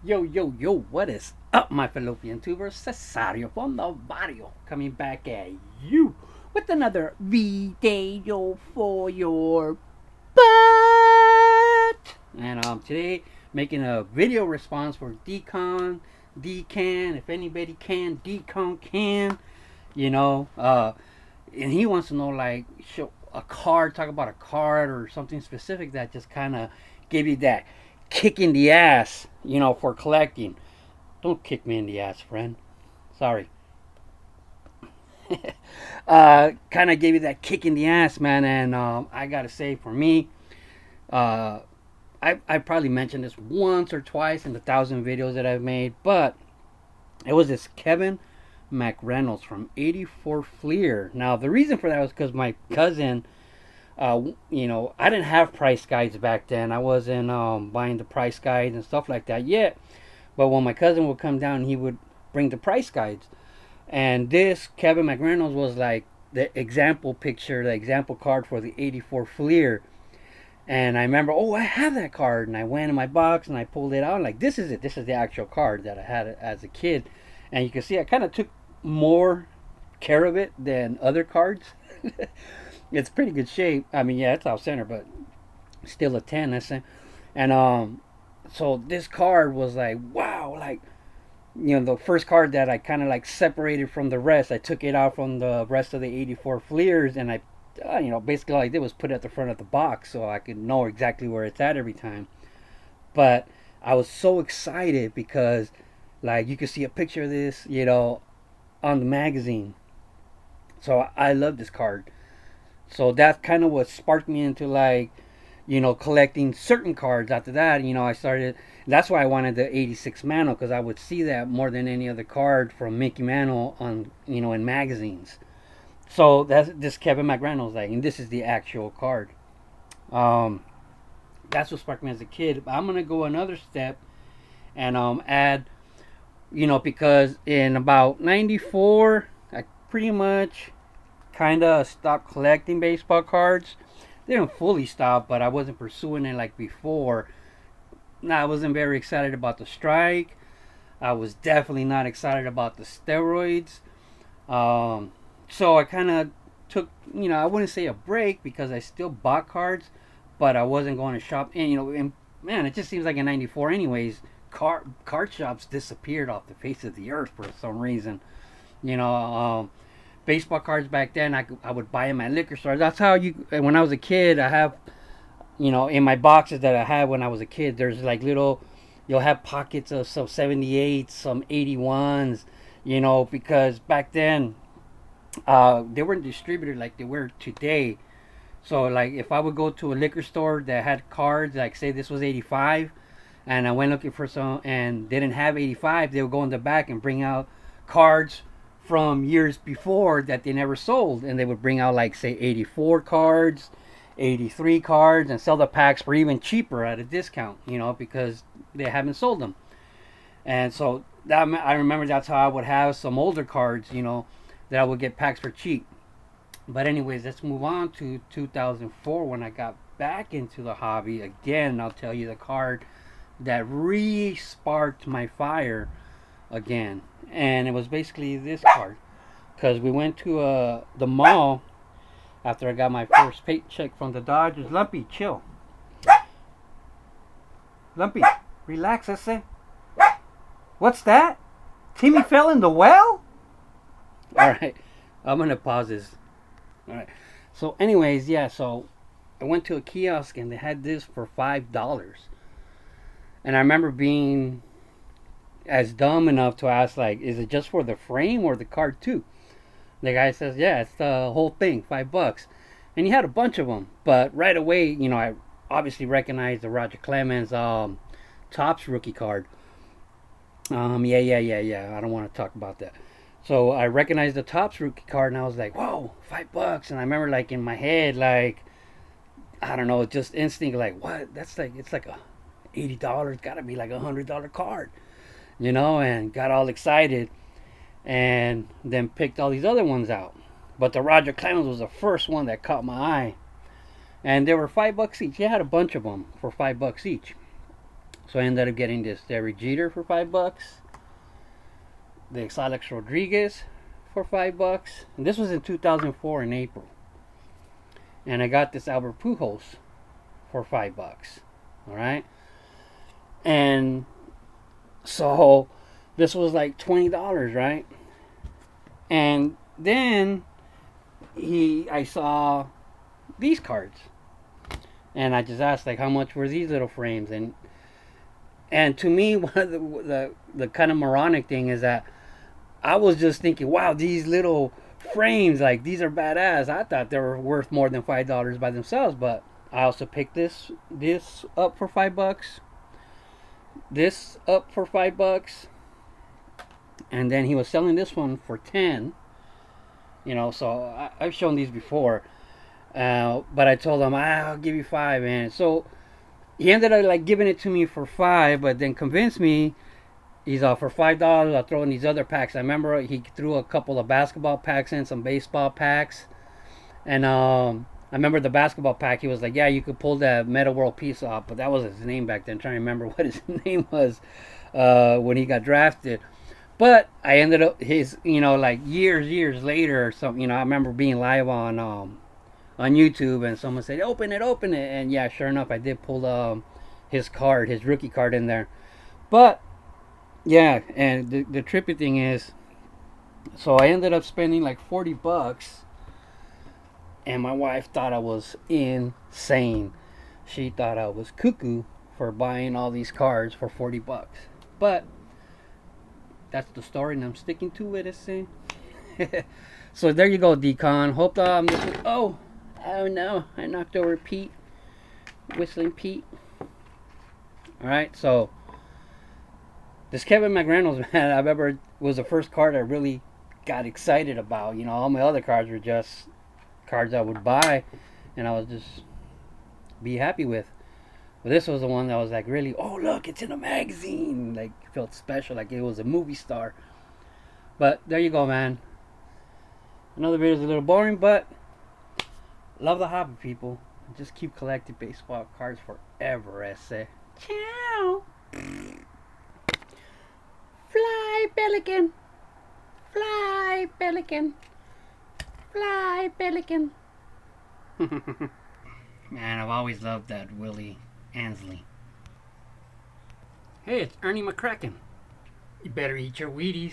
Yo, yo, yo, what is up, my fallopian tubers? Cesario from the barrio coming back at you with another video for your butt. And today, making a video response for Dkahn, if anybody can, Dkahn can, you know, and he wants to know, like, show a card, talk about a card or something specific that just kind of give you that kick in the ass, for collecting. Don't kick me in the ass, friend. Sorry. Kind of gave you that kick in the ass, man. And I gotta say, for me, uh, I probably mentioned this once or twice in the 1,000 videos that I've made, but it was this Kevin McReynolds from 84 Fleer. Now, the reason for that was because my cousin, I didn't have price guides back then. I wasn't buying the price guides and stuff like that yet. But when my cousin would come down, he would bring the price guides. And this Kevin McReynolds was like the example picture, the example card for the 84 Fleer. And I remember, oh, I have that card. And I went in my box and I pulled it out. Like, this is it. This is the actual card that I had as a kid. And you can see I kind of took more care of it than other cards. It's pretty good shape. I mean, yeah, it's off center, but still a 10. That's it. And so this card was like, wow, like, the first card that I kind of like separated from the rest. I took it out from the rest of the 84 Fleers, and I, basically all I did was put it at the front of the box so I could know exactly where it's at every time. But I was so excited because, like, you could see a picture of this, on the magazine. So I love this card. So that's kind of what sparked me into, like, collecting certain cards. After that, I started. That's why I wanted the 86 Mantle, because I would see that more than any other card from Mickey Mantle on, in magazines. So that's this Kevin McReynolds, like, and this is the actual card. That's what sparked me as a kid. But I'm gonna go another step and add, because in about '94, I pretty much kind of stopped collecting baseball cards. Didn't fully stop, but I wasn't pursuing it like before. Now, I wasn't very excited about the strike. I was definitely not excited about the steroids. So I kind of took, I wouldn't say a break because I still bought cards, but I wasn't going to shop. And man, it just seems like in '94, anyways, card shops disappeared off the face of the earth for some reason. You know, baseball cards back then, I would buy them at liquor stores. That's how when I was a kid, I have, in my boxes that I had when I was a kid, there's like you'll have pockets of some 78s, some 81s, because back then, they weren't distributed like they were today. So, like, if I would go to a liquor store that had cards, like, say this was 85, and I went looking for some and they didn't have 85, they would go in the back and bring out cards from years before that they never sold, and they would bring out, like, say 84 cards, 83 cards, and sell the packs for even cheaper at a discount, because they haven't sold them. And so that, I remember that's how I would have some older cards, that I would get packs for cheap. But anyways, let's move on to 2004 when I got back into the hobby again. I'll tell you the card that re-sparked my fire again, and it was basically this card, because we went to the mall after I got my first paycheck from the Dodgers. Lumpy, chill. Lumpy, relax. I say. What's that? Timmy fell in the well? All right, I'm gonna pause this. All right. So, anyways, yeah. So I went to a kiosk and they had this for $5, and I remember being as dumb enough to ask, like, is it just for the frame or the card too? The guy says, yeah, it's the whole thing, $5. And he had a bunch of them, but right away, I obviously recognized the Roger Clemens Topps rookie card. Yeah. I don't want to talk about that. So I recognized the Topps rookie card, and I was like, whoa, $5. And I remember, like, in my head, like, I don't know, just instinct, like, what? That's like, it's like $80. Gotta be like $100 card, and got all excited, and then picked all these other ones out. But the Roger Clemens was the first one that caught my eye, and they were $5 each. He had a bunch of them for $5 each. So I ended up getting this Derek Jeter for $5, the Alex Rodriguez for $5, and this was in 2004 in April. And I got this Albert Pujols for $5. All right, and so this was like $20, right? And then I saw these cards, and I just asked like, how much were these little frames? And to me, one of the kind of moronic thing is that I was just thinking, wow, these little frames, like, these are badass. I thought they were worth more than $5 by themselves, but I also picked this up for $5, this up for $5, and then he was selling this one for 10. You know, so I've shown these before, but I told him, I'll give you 5, and so he ended up like giving it to me for 5, but then convinced me. He's for $5. I'll throw in these other packs. I remember he threw a couple of basketball packs in, some baseball packs, and I remember the basketball pack. He was like, "Yeah, you could pull that Meta World Peace off," but that was his name back then. I'm trying to remember what his name was when he got drafted. But I ended up like years later or something. I remember being live on YouTube, and someone said, open it, and yeah, sure enough, I did pull his rookie card in there. But yeah, and the trippy thing is, so I ended up spending like $40, and my wife thought I was insane. She thought I was cuckoo for buying all these cards for $40. But that's the story, and I'm sticking to it. See. So there you go, Dkahn. Hope oh no, I knocked over Pete, Whistling Pete. All right, so this Kevin McReynolds, man, I remember was the first card I really got excited about. All my other cards were just cards I would buy, and I was just be happy with. But this was the one that was like, really, oh look, it's in a magazine. Like, felt special, like it was a movie star. But there you go, man. Another video is a little boring, but love the hobby, people. Just keep collecting baseball cards forever, I say. Ciao. Fly, pelican. Fly, pelican. Fly, pelican. Man, I've always loved that Willie Ansley. Hey, it's Ernie McCracken. You better eat your Wheaties.